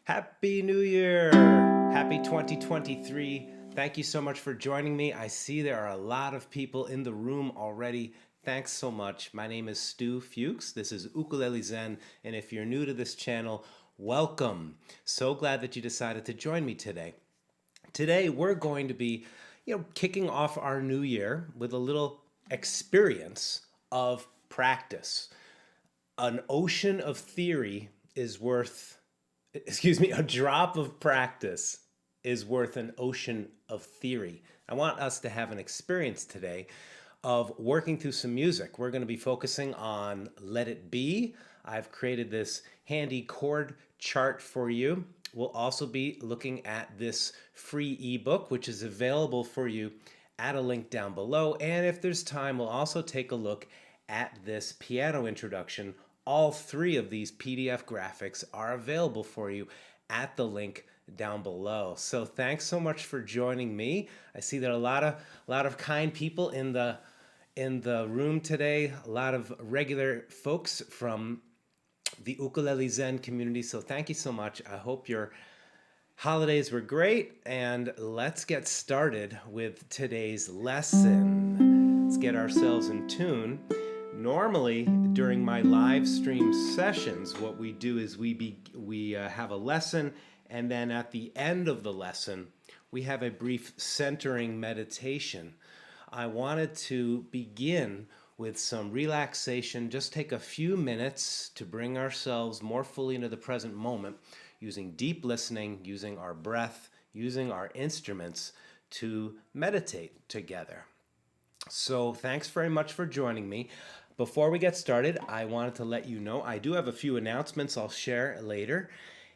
Happy New Year! Happy 2023. Thank you so much for joining me. I see there are a lot of people in the room already. Thanks so much. My name is Stu Fuchs. This is Ukulele Zen, and if you're new to this channel, welcome. So glad that you decided to join me today. Today we're going to be, kicking off our new year with a little experience of practice. An ocean of theory is worth, a drop of practice is worth an ocean of theory. I want us to have an experience today of working through some music. We're going to be focusing on Let It Be. I've created this handy chord chart for you. We'll also be looking at this free ebook, which is available for you at a link down below. And if there's time, we'll also take a look at this piano introduction. All three of these PDF graphics are available for you at the link down below. So thanks so much for joining me. I see there are a lot of kind people in the room today, a lot of regular folks from the Ukulele Zen community. So thank you so much. I hope your holidays were great, and let's get started with today's lesson. Let's get ourselves in tune. Normally, during my live stream sessions, what we do is we have a lesson, and then at the end of the lesson, we have a brief centering meditation. I wanted to begin with some relaxation, just take a few minutes to bring ourselves more fully into the present moment, using deep listening, using our breath, using our instruments to meditate together. So thanks very much for joining me. Before we get started, I wanted to let you know I do have a few announcements I'll share later.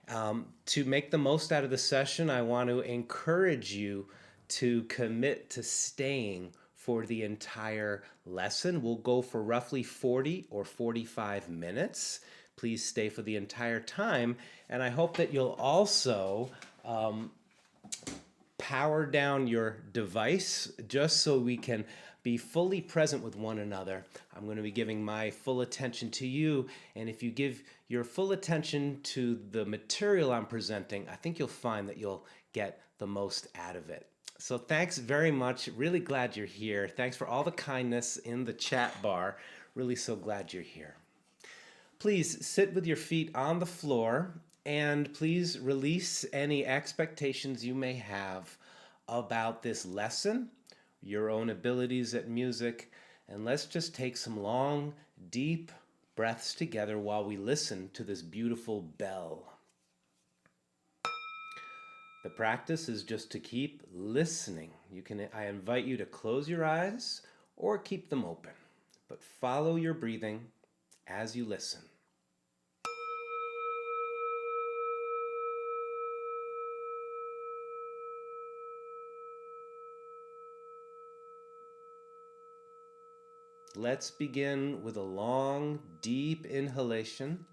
To make the most out of the session, I want to encourage you to commit to staying for the entire lesson. We'll go for roughly 40 or 45 minutes. Please stay for the entire time. And I hope that you'll also power down your device just so we can be fully present with one another. I'm going to be giving my full attention to you, and if you give your full attention to the material I'm presenting, I think you'll find that you'll get the most out of it. So thanks very much. Really glad you're here. Thanks for all the kindness in the chat bar. Really so glad you're here. Please sit with your feet on the floor, and please release any expectations you may have about this lesson, your own abilities at music, and let's just take some long, deep breaths together while we listen to this beautiful bell. The practice is just to keep listening. I invite you to close your eyes or keep them open, but follow your breathing as you listen. Let's begin with a long, deep inhalation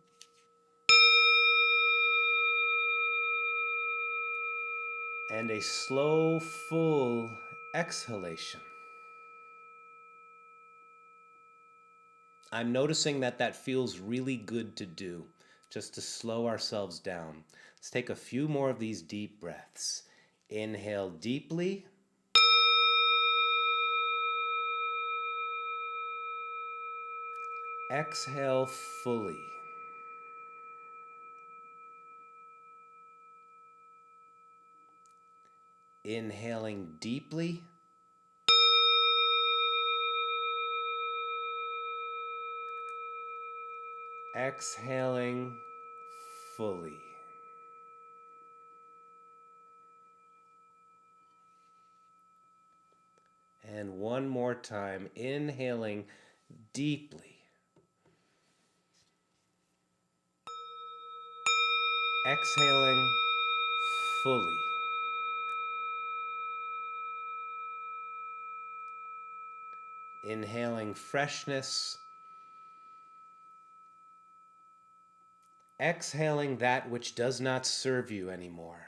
and a slow, full exhalation. I'm noticing that feels really good to do, just to slow ourselves down. Let's take a few more of these deep breaths. Inhale deeply. Exhale fully. Inhaling deeply. Exhaling fully. And one more time, inhaling deeply. Exhaling fully. Inhaling freshness. Exhaling that which does not serve you anymore.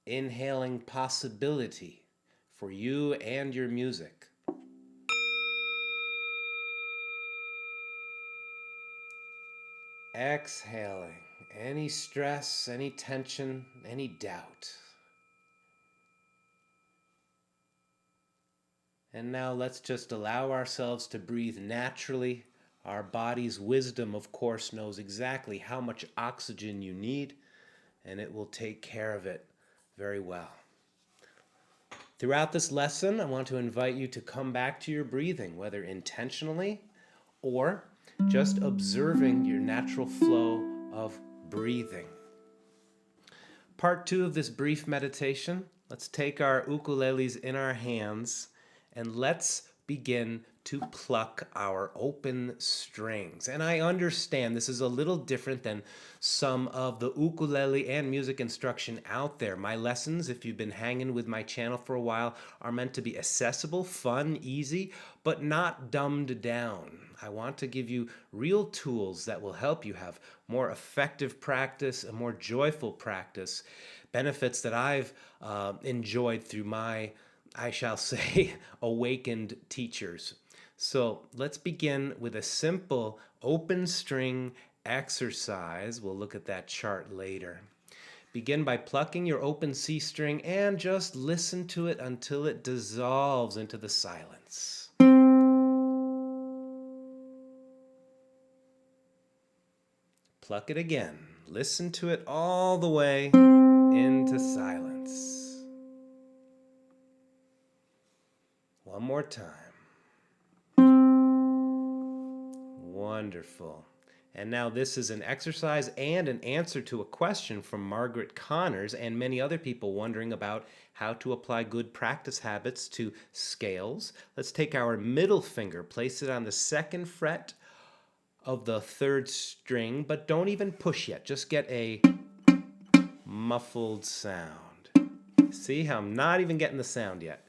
Inhaling possibility for you and your music. exhaling any stress, any tension, any doubt. And now let's just allow ourselves to breathe naturally. Our body's wisdom, of course, knows exactly how much oxygen you need, and it will take care of it very well. Throughout this lesson, I want to invite you to come back to your breathing, whether intentionally or just observing your natural flow of breathing. Part 2 of this brief meditation, let's take our ukuleles in our hands and let's begin to pluck our open strings. And I understand this is a little different than some of the ukulele and music instruction out there. My lessons, if you've been hanging with my channel for a while, are meant to be accessible, fun, easy, but not dumbed down. I want to give you real tools that will help you have more effective practice, a more joyful practice, benefits that I've enjoyed through my, I shall say, awakened teachers. So let's begin with a simple open string exercise. We'll look at that chart later. Begin by plucking your open C string and just listen to it until it dissolves into the silence. Pluck it again. Listen to it all the way into silence. One more time. Wonderful. And now this is an exercise and an answer to a question from Margaret Connors and many other people wondering about how to apply good practice habits to scales. Let's take our middle finger, place it on the 2nd fret of the 3rd string, but don't even push yet. Just get a muffled sound. See how I'm not even getting the sound yet.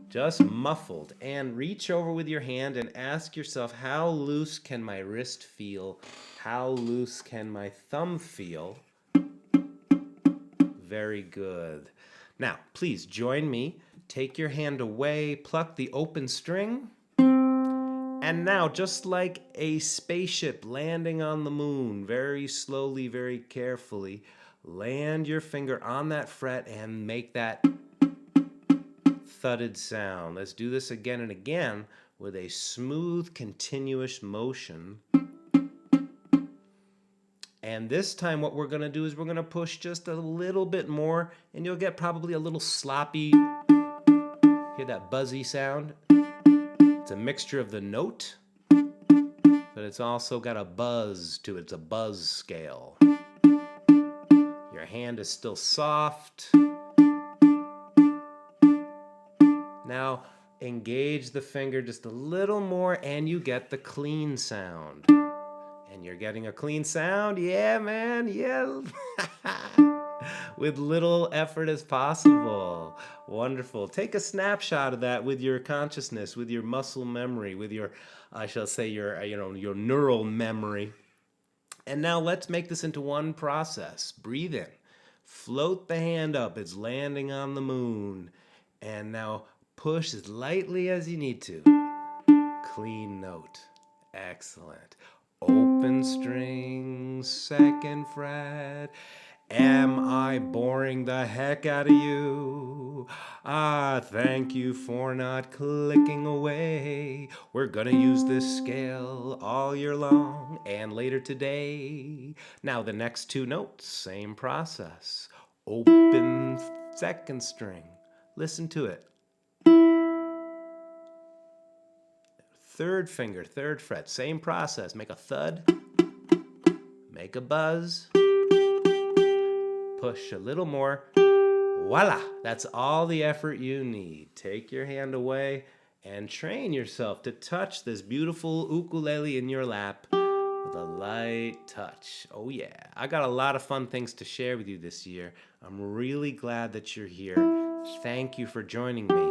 Just muffled. And reach over with your hand and ask yourself, how loose can my wrist feel? How loose can my thumb feel? Very good. Now, please join me. Take your hand away, pluck the open string. And now, just like a spaceship landing on the moon, very slowly, very carefully, land your finger on that fret and make that thudded sound. Let's do this again and again with a smooth, continuous motion. And this time what we're going to do is we're going to push just a little bit more, and you'll get probably a little sloppy. Hear that buzzy sound? It's a mixture of the note, but it's also got a buzz to it. It's a buzz scale. Your hand is still soft. Now engage the finger just a little more and you get the clean sound. And you're getting a clean sound? Yeah, man, yeah. With little effort as possible. Wonderful. Take a snapshot of that with your consciousness, with your muscle memory, with your, I shall say, your neural memory. And now let's make this into one process. Breathe in. Float the hand up. It's landing on the moon. And now push as lightly as you need to. Clean note. Excellent. Open string, 2nd fret. Am I boring the heck out of you? Thank you for not clicking away. We're gonna use this scale all year long and later today. Now the next 2 notes, same process. Open 2nd string. Listen to it. 3rd finger, 3rd fret, same process. Make a thud, make a buzz, push a little more. Voila! That's all the effort you need. Take your hand away and train yourself to touch this beautiful ukulele in your lap with a light touch. Oh yeah, I got a lot of fun things to share with you this year. I'm really glad that you're here. Thank you for joining me.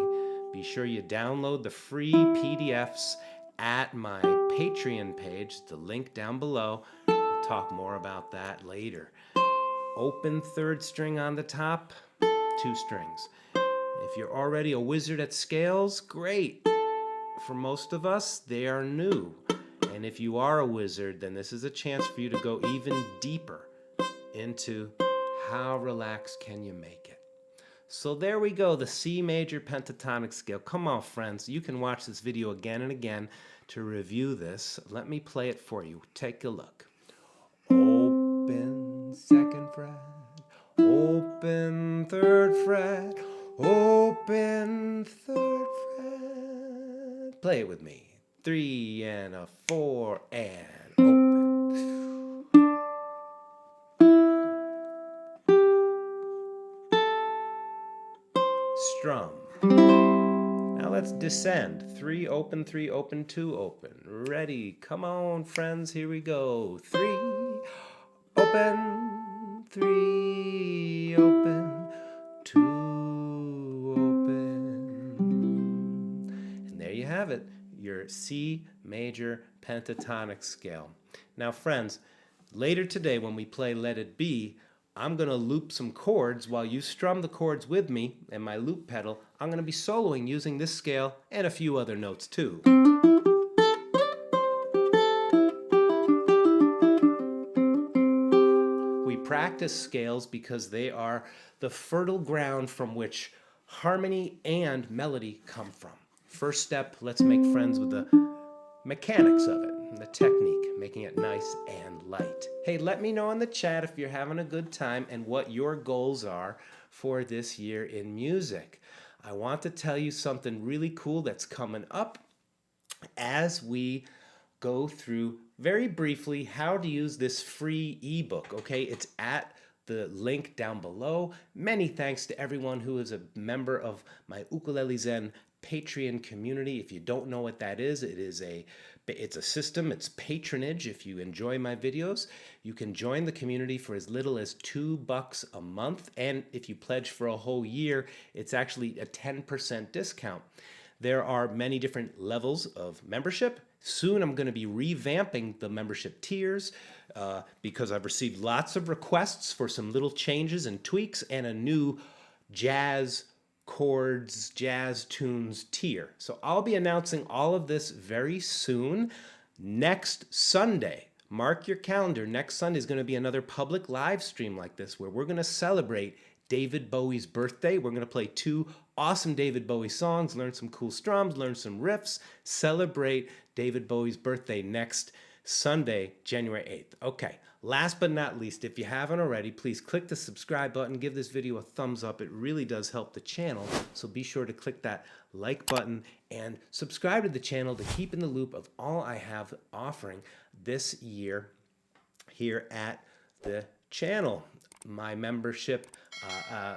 Be sure you download the free PDFs at my Patreon page, the link down below. We'll talk more about that later. Open 3rd string on the top, 2 strings. If you're already a wizard at scales, great. For most of us, they are new. And And if you are a wizard, then this is a chance for you to go even deeper into how relaxed can you make it. So there we go, the C major pentatonic scale. Come on, friends, you can watch this video again and again to review this. Let me play it for you. Take a look. Open second fret, open third fret, open third fret. Play it with me. 3 and a 4 and open. Strum. Now let's descend. 3 open, 3 open, 2 open. Ready? Come on, friends. Here we go. 3 open, 3 open, 2 open. And there you have it, your C major pentatonic scale. Now, friends, later today when we play Let It Be, I'm going to loop some chords while you strum the chords with me and my loop pedal. I'm going to be soloing using this scale and a few other notes too. We practice scales because they are the fertile ground from which harmony and melody come from. First step, let's make friends with the mechanics of it, the technique, making it nice and light. Hey, let me know in the chat if you're having a good time and what your goals are for this year in music. I want to tell you something really cool that's coming up as we go through very briefly how to use this free ebook. Okay, it's at the link down below. Many thanks to everyone who is a member of my Ukulele Zen Patreon community. If you don't know what that is, it's a system, it's patronage. If you enjoy my videos, you can join the community for as little as $2 a month. And if you pledge for a whole year, it's actually a 10% discount. There are many different levels of membership. Soon I'm going to be revamping the membership tiers because I've received lots of requests for some little changes and tweaks and a new jazz chords, jazz tunes tier. So I'll be announcing all of this very soon. Next Sunday, mark your calendar, next Sunday is going to be another public live stream like this where we're going to celebrate David Bowie's birthday. We're going to play 2 awesome David Bowie songs, learn some cool strums, learn some riffs, celebrate David Bowie's birthday next Sunday, January 8th. Okay, last but not least, if you haven't already, please click the subscribe button, give this video a thumbs up. It really does help the channel, so be sure to click that like button and subscribe to the channel to keep in the loop of all I have offering this year here at the channel. My membership,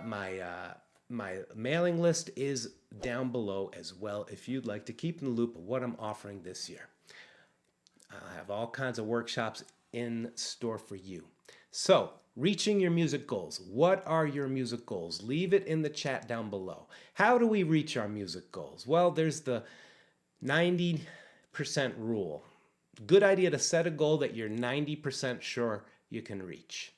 my mailing list is down below as well if you'd like to keep in the loop of what I'm offering this year. I have all kinds of workshops in store for you. So, reaching your music goals. What are your music goals? Leave it in the chat down below. How do we reach our music goals? Well, there's the 90% rule. Good idea to set a goal that you're 90% sure you can reach.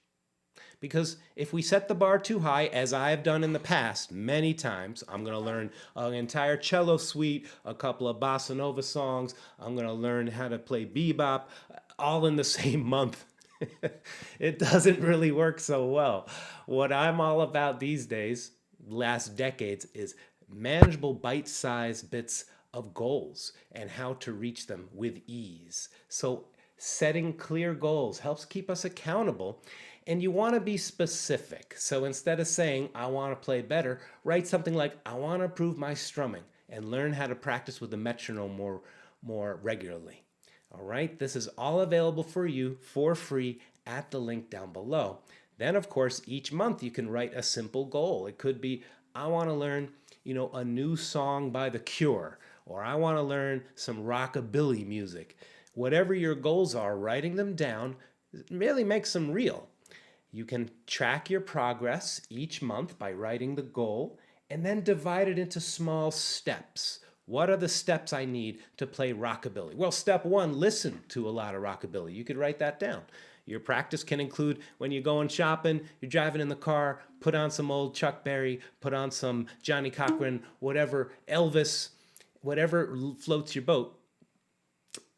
Because if we set the bar too high, as I have done in the past many times, I'm going to learn an entire cello suite, a couple of bossa nova songs, I'm going to learn how to play bebop, all in the same month. It doesn't really work so well. What I'm all about these days, last decades, is manageable bite-sized bits of goals and how to reach them with ease. So setting clear goals helps keep us accountable. And you want to be specific. So instead of saying, I want to play better, write something like, I want to improve my strumming and learn how to practice with the metronome more regularly. All right, this is all available for you for free at the link down below. Then, of course, each month you can write a simple goal. It could be, I want to learn, a new song by The Cure, or I want to learn some rockabilly music. Whatever your goals are, writing them down really makes them real. You can track your progress each month by writing the goal and then divide it into small steps. What are the steps I need to play rockabilly? Well, step 1, listen to a lot of rockabilly. You could write that down. Your practice can include when you're going shopping, you're driving in the car, put on some old Chuck Berry, put on some Johnny Cochran, whatever, Elvis, whatever floats your boat.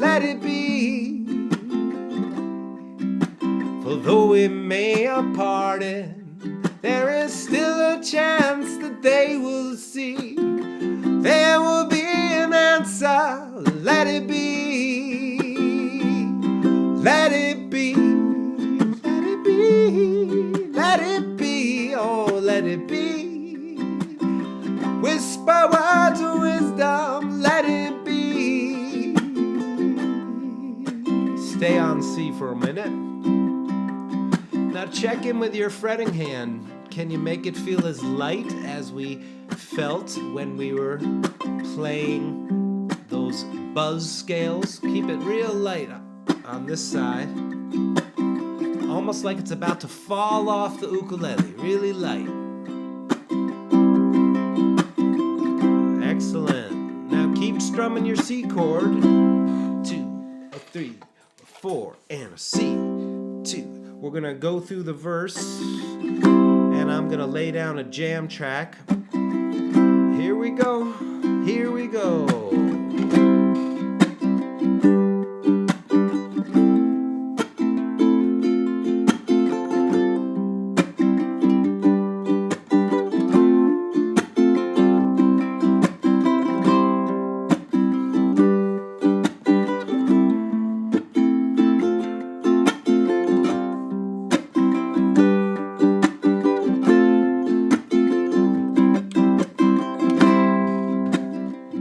let it be. For though we may have parted, there is still a chance that they will see. There will be an answer, let it be. Let it be, let it be, let it be, oh let it be. Whisper words of wisdom, let it be. Stay on C for a minute. Now check in with your fretting hand. Can you make it feel as light as we felt when we were playing those buzz scales? Keep it real light on this side. Almost like it's about to fall off the ukulele. Really light. Excellent. Now keep strumming your C chord. 2, a 3, a 4, and a C. 2. We're gonna go through the verse, and I'm gonna lay down a jam track. Here we go, here we go.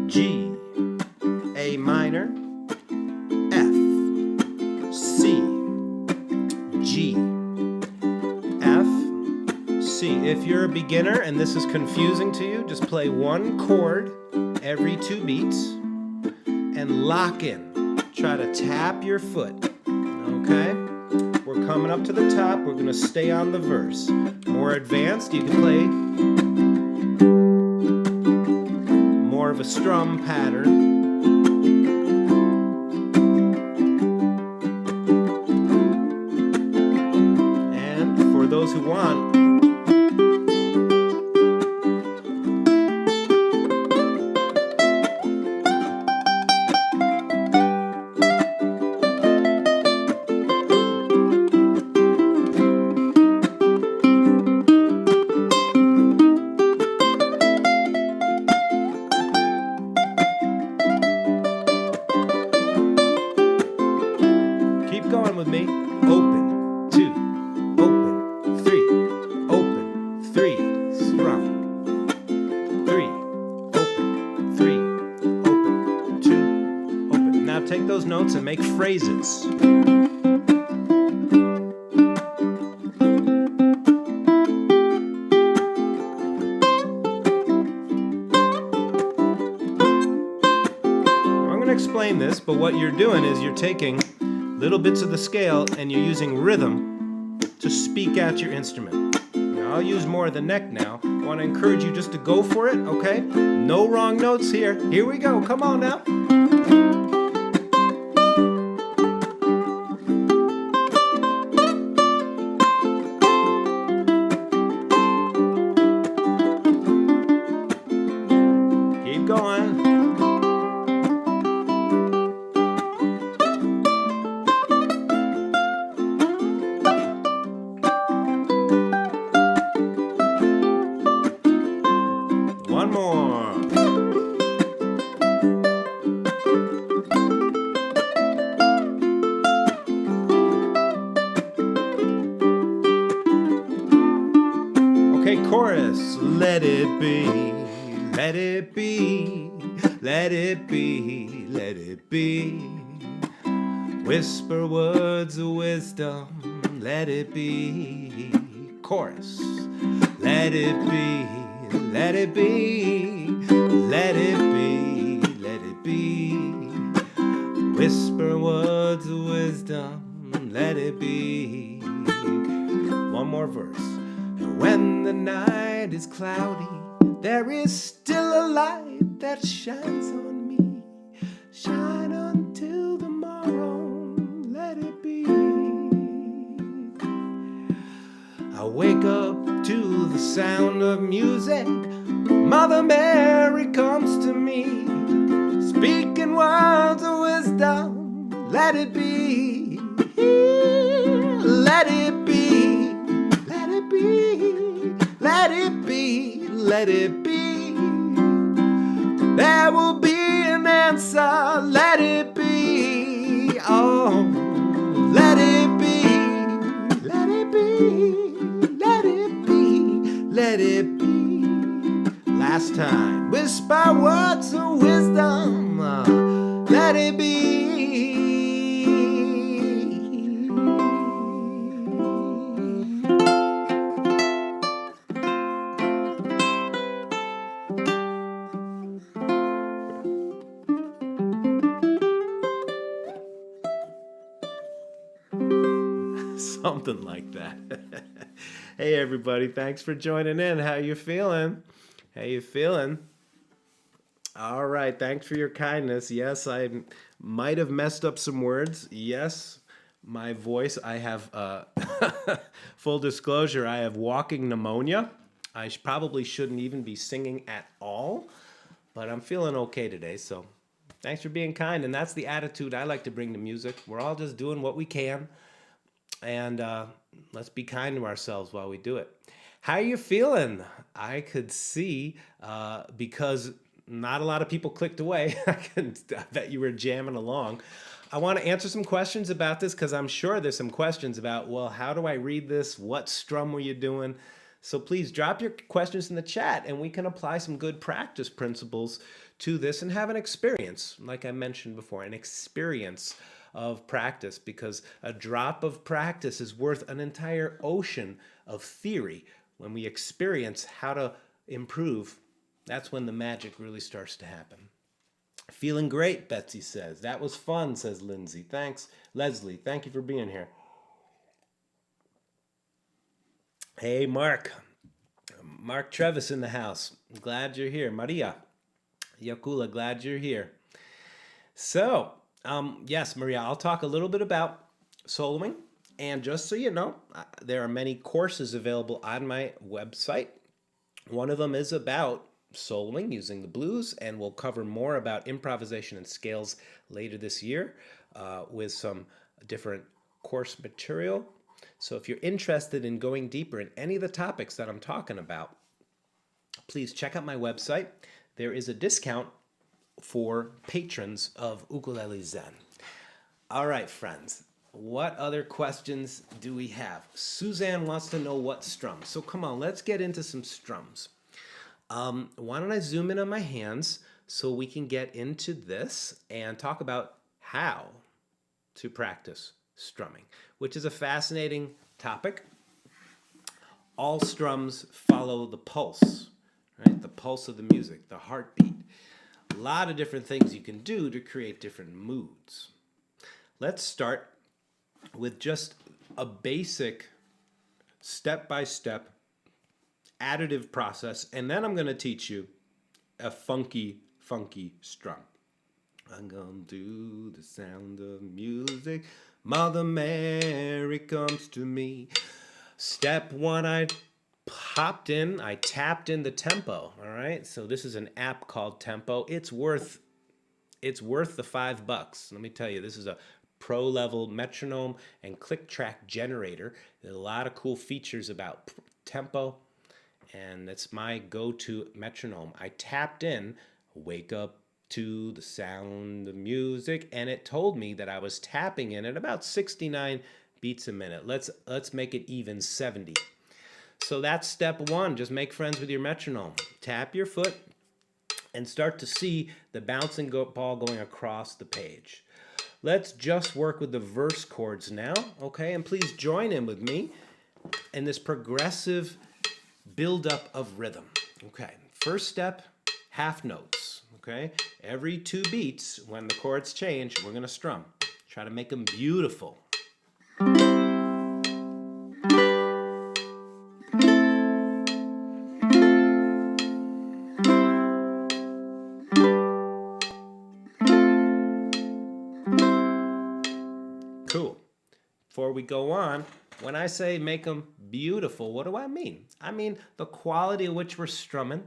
G, A minor, F, C, G, F, C. If you're a beginner and this is confusing to you, just play one chord every 2 beats and lock in. Try to tap your foot, okay? We're coming up to the top. We're gonna stay on the verse. More advanced, you can play more of a strum pattern. And for those who want, going with me. Open, 2, open, 3, open, 3, strum. 3, open, 3, open, 2, open. Now take those notes and make phrases. I'm going to explain this, but what you're doing is you're taking little bits of the scale and you're using rhythm to speak out your instrument. Now, I'll use more of the neck now. I want to encourage you just to go for it, okay? No wrong notes here. Here we go. Come on now. Keep going. One more. Okay, chorus. Let it be, let it be, let it be, let it be. Whisper words of wisdom, let it be. Chorus. Let it be. Let it be, let it be, let it be. Whisper words of wisdom, let it be. One more verse. And when the night is cloudy, there is still a light that shines on me. Shine until the morrow, let it be. I wake up to the sound of music. Mother Mary comes to me, speaking words of wisdom, let it be. Let it be. Let it be. Let it be. Let it be. There will be an answer. Let it be. Oh, let it be. Let it be. Let it be. Let it be. Last time. Whisper words of wisdom. Let it be. Something like that. Hey everybody, thanks for joining in. How you feeling? How you feeling? All right, thanks for your kindness. Yes, I might have messed up some words. Yes, my voice, I have, full disclosure, I have walking pneumonia. I probably shouldn't even be singing at all, but I'm feeling okay today, so thanks for being kind. And that's the attitude I like to bring to music. We're all just doing what we can, and let's be kind to ourselves while we do it. How are you feeling? I could see, because not a lot of people clicked away. I bet you were jamming along. I want to answer some questions about this because I'm sure there's some questions about, well, how do I read this? What strum were you doing? So please drop your questions in the chat and we can apply some good practice principles to this and have an experience, like I mentioned before, an experience of practice, because a drop of practice is worth an entire ocean of theory. When we experience how to improve, that's when the magic really starts to happen. Feeling great, Betsy says. That was fun, says Lindsay. Thanks, Leslie. Thank you for being here. Hey, Mark. Mark Trevis in the house. Glad you're here. Maria Yakula, glad you're here. So, yes, Maria, I'll talk a little bit about soloing. And just so you know, there are many courses available on my website. One of them is about soloing using the blues, and we'll cover more about improvisation and scales later this year with some different course material. So if you're interested in going deeper in any of the topics that I'm talking about, please check out my website. There is a discount for patrons of Ukulele Zen. All right, friends. What other questions do we have? Suzanne wants to know what strums. So come on, let's get into some strums. Why don't I zoom in on my hands so we can get into this and talk about how to practice strumming, which is a fascinating topic. All strums follow the pulse, right? The pulse of the music, the heartbeat. A lot of different things you can do to create different moods. Let's start with just a basic step-by-step additive process, and then I'm going to teach you a funky, funky strum. I'm going to do the sound of music. Mother Mary comes to me. Step one, I tapped in the tempo, all right? So this is an app called Tempo. It's worth the $5. Let me tell you, this is a pro level metronome and click track generator. There's a lot of cool features about tempo, and it's my go-to metronome. I tapped in, wake up to the sound of music, and it told me that I was tapping in at about 69 beats a minute. Let's make it even 70. So that's step one. Just make friends with your metronome. Tap your foot and start to see the bouncing ball going across the page. Let's just work with the verse chords now, okay? And please join in with me in this progressive build-up of rhythm. Okay, first step, half notes, okay? Every 2 beats, when the chords change, we're gonna strum. Try to make them beautiful. Cool. Before we go on, when I say make them beautiful, what do I mean? I mean the quality at which we're strumming.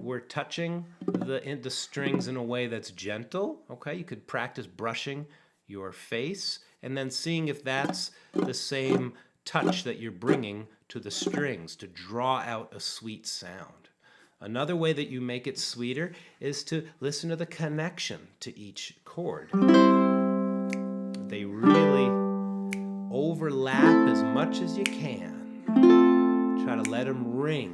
We're touching the strings in a way that's gentle. Okay, you could practice brushing your face, and then seeing if that's the same touch that you're bringing to the strings to draw out a sweet sound. Another way that you make it sweeter is to listen to the connection to each chord. They really overlap as much as you can. Try to let them ring.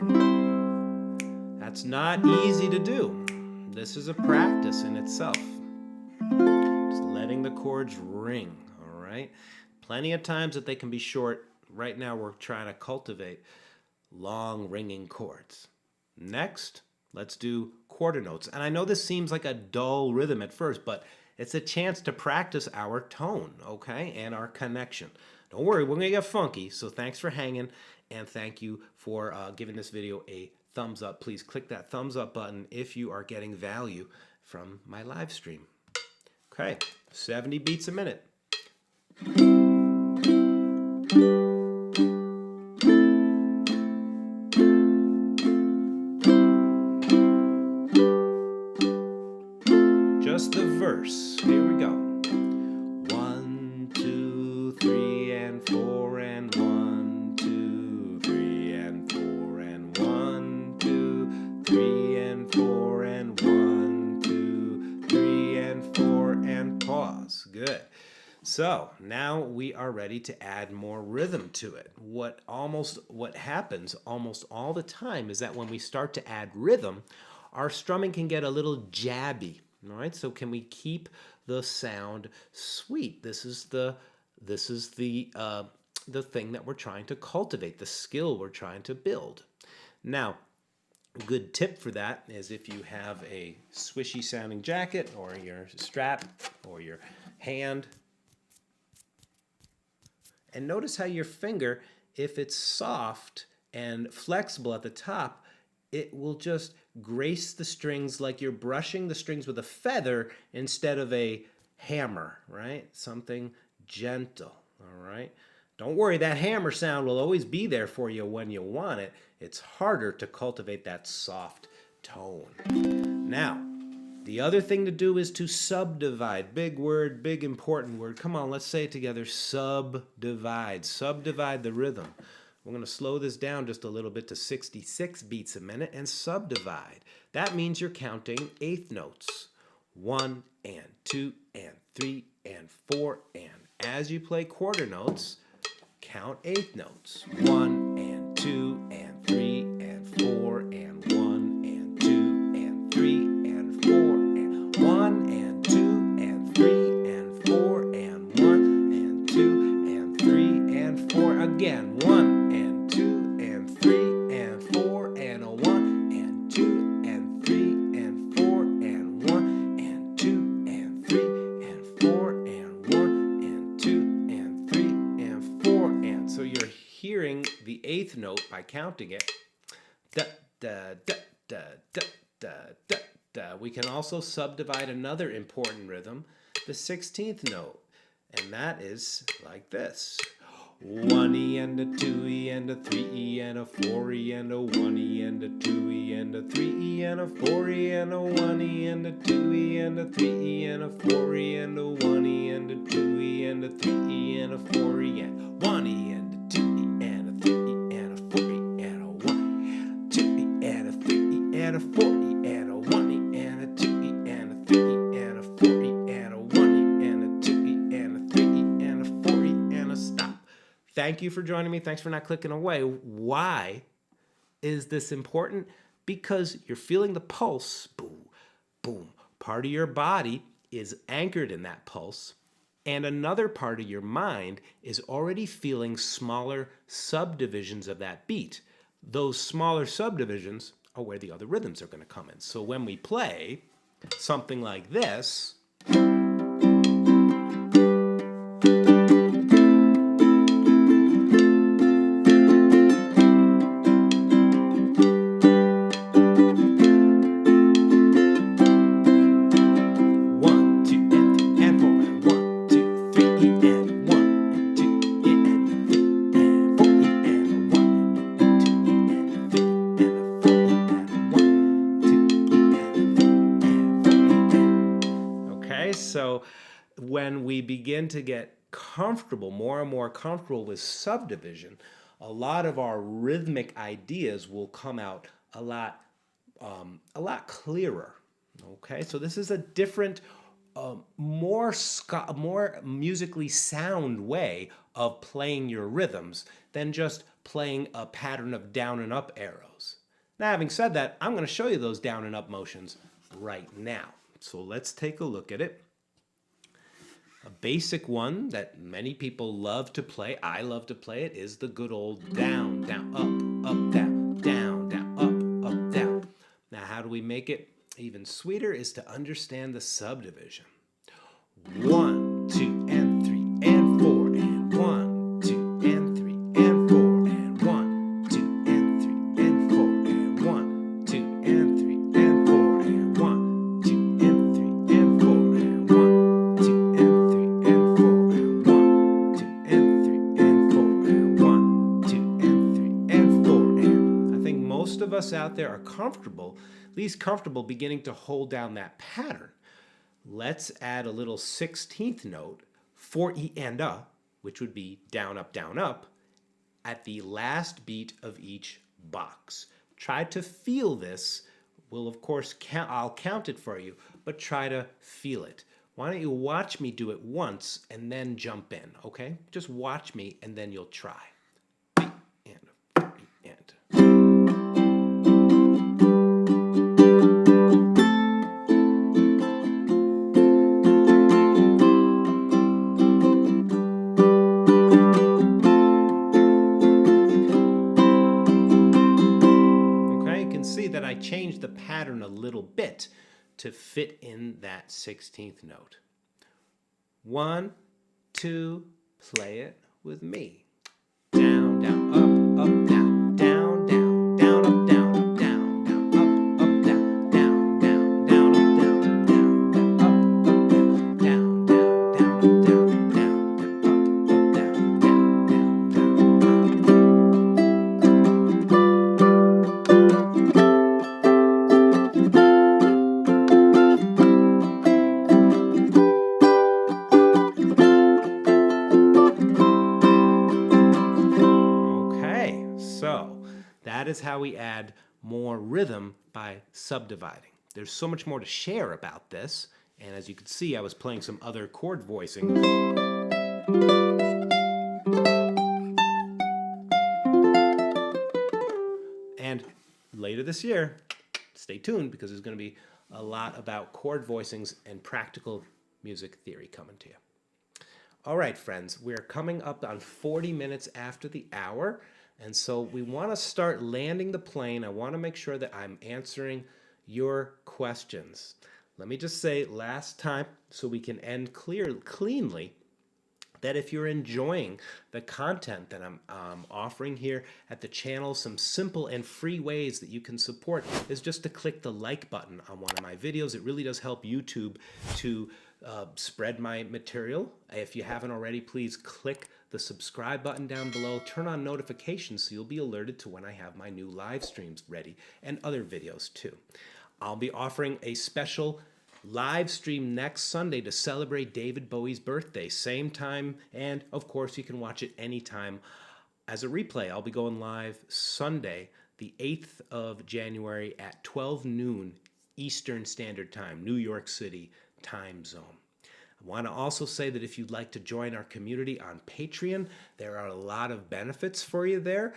That's not easy to do. This is a practice in itself. Just letting the chords ring, all right? Plenty of times that they can be short. Right now we're trying to cultivate long ringing chords. Next, let's do quarter notes. And I know this seems like a dull rhythm at first, but it's a chance to practice our tone, okay, and our connection. Don't worry, we're gonna get funky, so thanks for hanging, and thank you for giving this video a thumbs up. Please click that thumbs up button if you are getting value from my live stream. Okay, 70 beats a minute. Just the verse. Here we go. 1, 2, 3, and 4, and 1, 2, 3, and 4, and 1, 2, 3, and 4, and 1, 2, 3, and 4, and pause. Good. So now we are ready to add more rhythm to it. What happens almost all the time is that when we start to add rhythm, our strumming can get a little jabby. All right, so can we keep the sound sweet? This is the thing that we're trying to cultivate, the skill we're trying to build. Now, a good tip for that is if you have a swishy sounding jacket or your strap or your hand, and notice how your finger, if it's soft and flexible at the top, it will just grace the strings like you're brushing the strings with a feather instead of a hammer, right? Something gentle, all right? Don't worry, that hammer sound will always be there for you when you want it. It's harder to cultivate that soft tone. Now, the other thing to do is to subdivide. Big word, big important word. Come on, let's say it together. Subdivide. Subdivide the rhythm. We're going to slow this down just a little bit to 66 beats a minute and subdivide. That means you're counting eighth notes. 1 and 2 and 3 and 4 and as you play quarter notes, count eighth notes. 1 and 2 and 3 and 4 and 1 and 2 and 3 and 4 and 1 and 2 and 3 and 4 and 1 and 2 and 3 and 4 again. 1 and 2 and 3 and 4 and a 1 and 2 and 3 and 4 and 1 and 2 and 3 and 4 and 1 and 2 and 3 and 4 and so you're hearing the eighth note by counting it. Da da da da da da da da. We can also subdivide another important rhythm, the 16th note, and that is like this. 1E and a 2E and a 3E and a 4E and a 1E and a 2E and a 3E and a 4E and a 1E and a 2E and a 3E and a 4E and a 1E and a 2E and a 3E and a 4E and 1E and a 2E and a 3E and a 4E and a 1, 2E and a 3E and a 4E and a 1E and a 2E and a 3E and a 4E and a 1E and a 2E and a 3E and a 4E and a stop. Thank you for joining me. Thanks for not clicking away. Why is this important? Because you're feeling the pulse. Boom, boom. Part of your body is anchored in that pulse, and another part of your mind is already feeling smaller subdivisions of that beat. Those smaller subdivisions are where the other rhythms are going to come in. So when we play something like this, we begin to get comfortable, more and more comfortable with subdivision, a lot of our rhythmic ideas will come out a lot clearer. Okay, so this is a different, more musically sound way of playing your rhythms than just playing a pattern of down and up arrows. Now, having said that, I'm going to show you those down and up motions right now. So let's take a look at it. A basic one that many people love to play, I love to play it, is the good old down, down, up, down, down, down, up, down. Now, how do we make it even sweeter is to understand the subdivision. 1, 2, and 3, and 4, and 1, 2, and 3, and 4, and 1, 2, and 3, and 4, and 1, 2, and 3, and 4, and 1, 2, and 3, and 4, and 1, 2, and 3, and 4, and 1, 2, and 3, and 4, and 1, 2, and 3, and 4, and I think most of us out there are comfortable, at least comfortable beginning to hold down that pattern. Let's add a little 16th note for E and A, which would be down, up, at the last beat of each box. Try to feel this. We'll, of course, I'll count it for you, but try to feel it. Why don't you watch me do it once and then jump in, okay? Just watch me and then you'll try. B and and. Change the pattern a little bit to fit in that 16th note. 1, 2, play it with me. Down, down, up, down, down, down, down, up, down, up, down, down, up, down, down, down, down, up, down, down, down, up, down, down, down, up, down, down, down, up, down, down, down, down. That is how we add more rhythm by subdividing. There's so much more to share about this, and as you can see, I was playing some other chord voicing. And later this year, stay tuned because there's going to be a lot about chord voicings and practical music theory coming to you. All right, friends, we're coming up on 40 minutes after the hour. And so we want to start landing the plane. I want to make sure that I'm answering your questions. Let me just say last time, so we can end cleanly, that if you're enjoying the content that I'm offering here at the channel, some simple and free ways that you can support is just to click the like button on one of my videos. It really does help YouTube to spread my material. If you haven't already, please click the subscribe button down below. Turn on notifications so you'll be alerted to when I have my new live streams ready and other videos too. I'll be offering a special live stream next Sunday to celebrate David Bowie's birthday. Same time, and of course you can watch it anytime as a replay. I'll be going live Sunday, the 8th of January at 12 noon Eastern Standard Time, New York City time zone. I want to also say that if you'd like to join our community on Patreon, there are a lot of benefits for you there,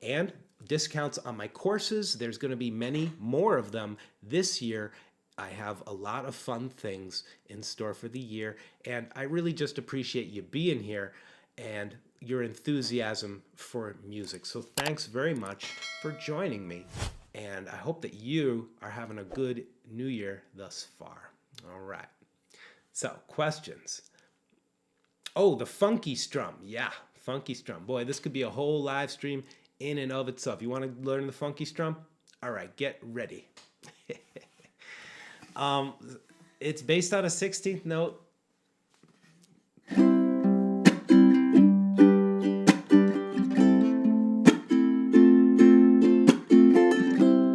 and discounts on my courses. There's going to be many more of them this year. I have a lot of fun things in store for the year, and I really just appreciate you being here and your enthusiasm for music. So thanks very much for joining me, and I hope that you are having a good new year thus far. All right. So, questions. Oh, the funky strum. Yeah, funky strum. Boy, this could be a whole live stream in and of itself. You want to learn the funky strum? All right, get ready. It's based on a 16th note.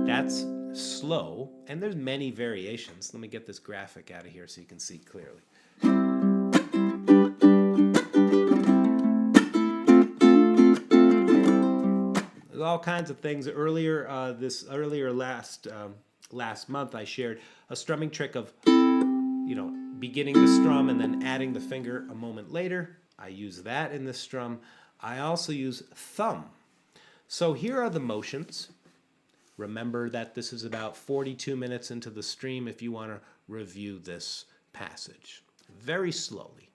That's slow, and there's many variations. Let me get this graphic out of here so you can see clearly. all kinds of things. Earlier last month, I shared a strumming trick of beginning the strum and then adding the finger a moment later. I use that in the strum. I also use thumb. So here are the motions. Remember that this is about 42 minutes into the stream if you want to review this passage. Very slowly.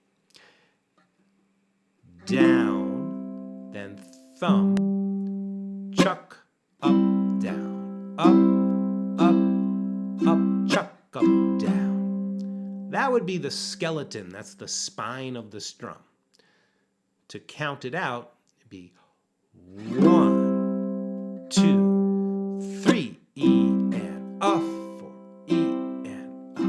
Down, then thumb, chuck, up, down, up, chuck, up, down. That would be the skeleton. That's the spine of the strum. To count it out, it'd be 1, 2, 3, E and up, 4, E and up.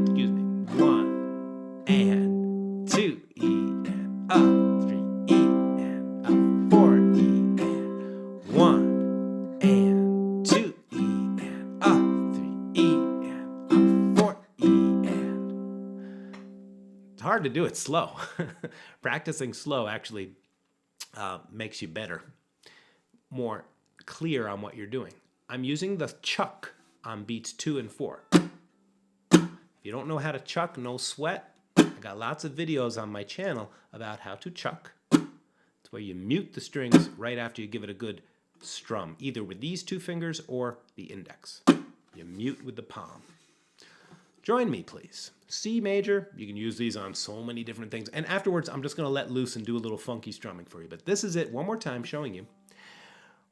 Excuse me. 1 and 2, E and up, 3, E and up, 4, E and 1 and 2, E and up, 3, E and up, 4, E and. It's hard to do it slow. Practicing slow actually makes you better, more clear on what you're doing. I'm using the chuck on beats 2 and 4. If you don't know how to chuck, no sweat. I got lots of videos on my channel about how to chuck. It's where you mute the strings right after you give it a good strum, either with these 2 fingers or the index. You mute with the palm. Join me, please. C major, you can use these on so many different things. And afterwards, I'm just going to let loose and do a little funky strumming for you. But this is it, one more time, showing you.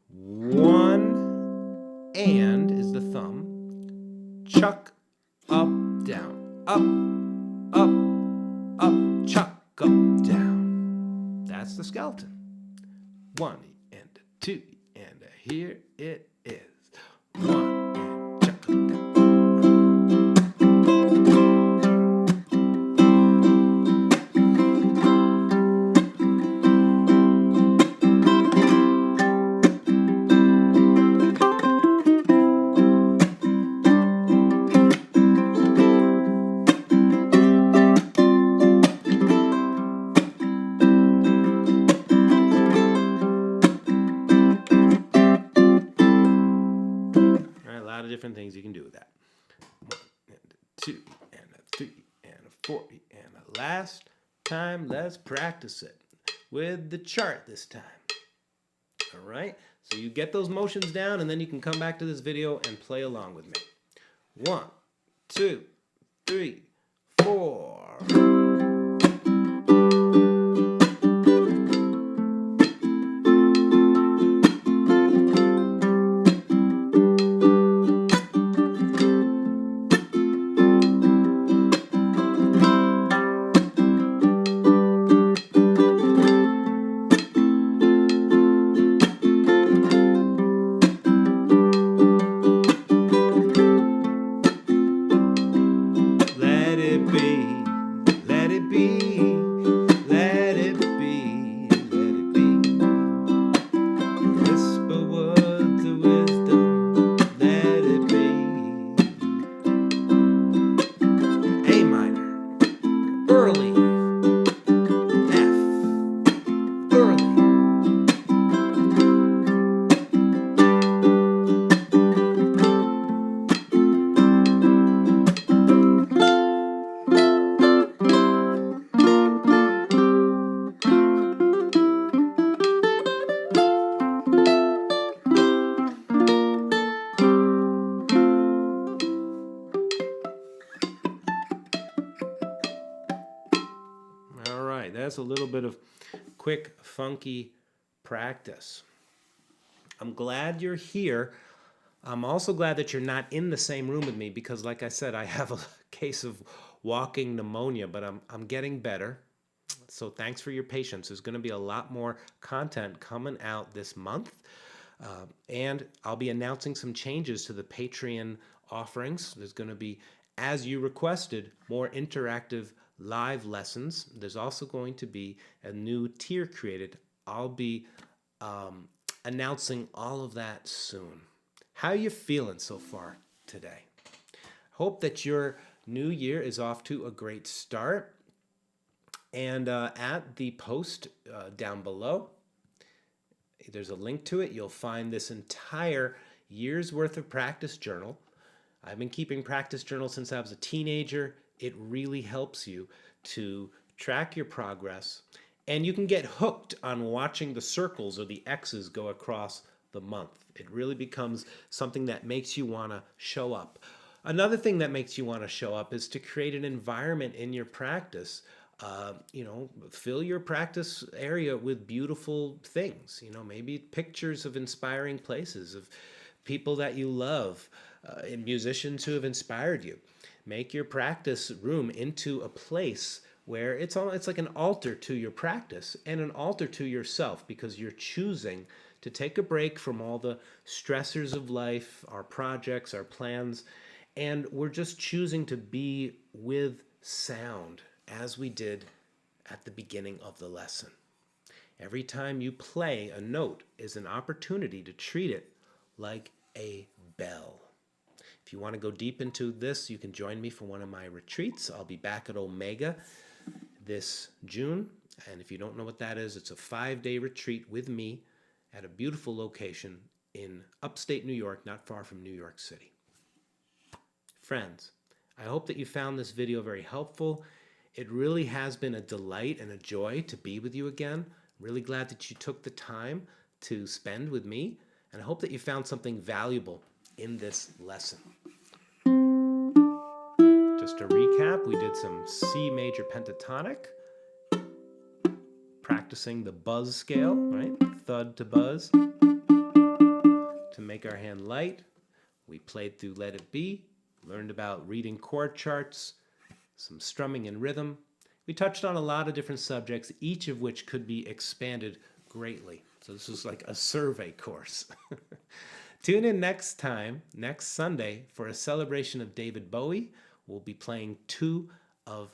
1 and is the thumb. Chuck, up, down, up, chuck, up, down. That's the skeleton. 1 and 2 and here it is. 1 and chuck, up, down. Different things you can do with that. 1 and 2 and 3 and 4 and last time, let's practice it with the chart this time. All right, so you get those motions down and then you can come back to this video and play along with me. 1, 2, 3, 4. That's a little bit of quick, funky practice. I'm glad you're here. I'm also glad that you're not in the same room with me because, like I said, I have a case of walking pneumonia, but I'm getting better. So thanks for your patience. There's going to be a lot more content coming out this month. And I'll be announcing some changes to the Patreon offerings. There's going to be, as you requested, more interactive live lessons. There's also going to be a new tier created. I'll be announcing all of that soon. How are you feeling so far today? Hope that your new year is off to a great start. And at the post down below, There's a link to it. You'll find this entire year's worth of practice journal. I've been keeping practice journals since I was a teenager. It really helps you to track your progress, and you can get hooked on watching the circles or the X's go across the month. It really becomes something that makes you want to show up. Another thing that makes you want to show up is to create an environment in your practice. Fill your practice area with beautiful things. Maybe pictures of inspiring places, of people that you love, and musicians who have inspired you. Make your practice room into a place where it's like an altar to your practice and an altar to yourself, because you're choosing to take a break from all the stressors of life, our projects, our plans, and we're just choosing to be with sound, as we did at the beginning of the lesson. Every time you play a note is an opportunity to treat it like a bell. If you want to go deep into this, you can join me for one of my retreats. I'll be back at Omega this June. And if you don't know what that is, it's a 5-day retreat with me at a beautiful location in upstate New York, not far from New York City. Friends, I hope that you found this video very helpful. It really has been a delight and a joy to be with you again. I'm really glad that you took the time to spend with me, and I hope that you found something valuable in this lesson. Just to recap, we did some C major pentatonic, practicing the buzz scale, right? Thud to buzz. To make our hand light, we played through Let It Be, learned about reading chord charts, some strumming and rhythm. We touched on a lot of different subjects, each of which could be expanded greatly. So this was like a survey course. Tune in next Sunday, for a celebration of David Bowie. We'll be playing two of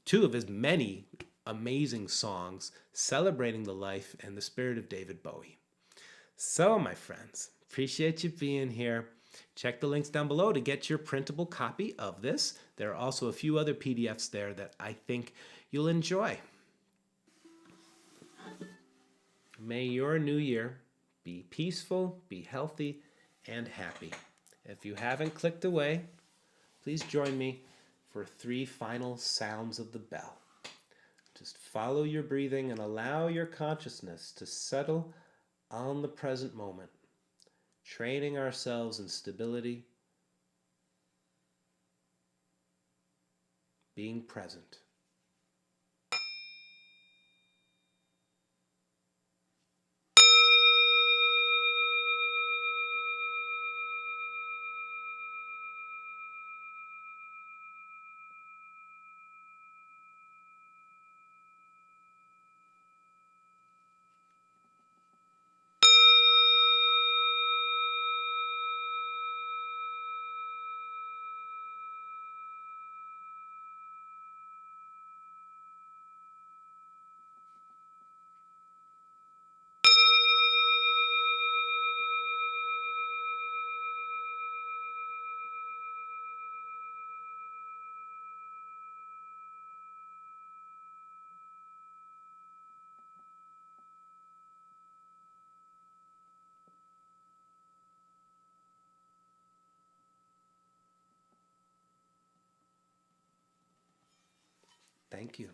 his many amazing songs celebrating the life and the spirit of David Bowie. So, my friends, appreciate you being here. Check the links down below to get your printable copy of this. There are also a few other PDFs there that I think you'll enjoy. May your new year be peaceful, be healthy, and happy. If you haven't clicked away, please join me for 3 final sounds of the bell. Just follow your breathing and allow your consciousness to settle on the present moment, training ourselves in stability, being present. Thank you.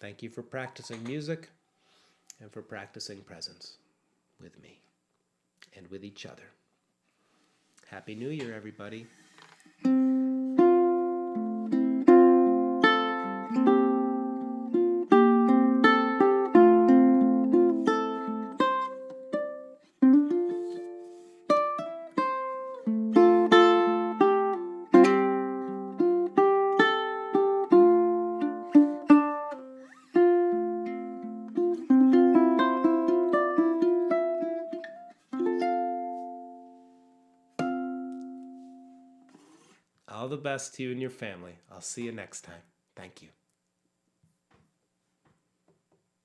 Thank you for practicing music and for practicing presence with me and with each other. Happy New Year, everybody. All the best to you and your family. I'll see you next time. Thank you.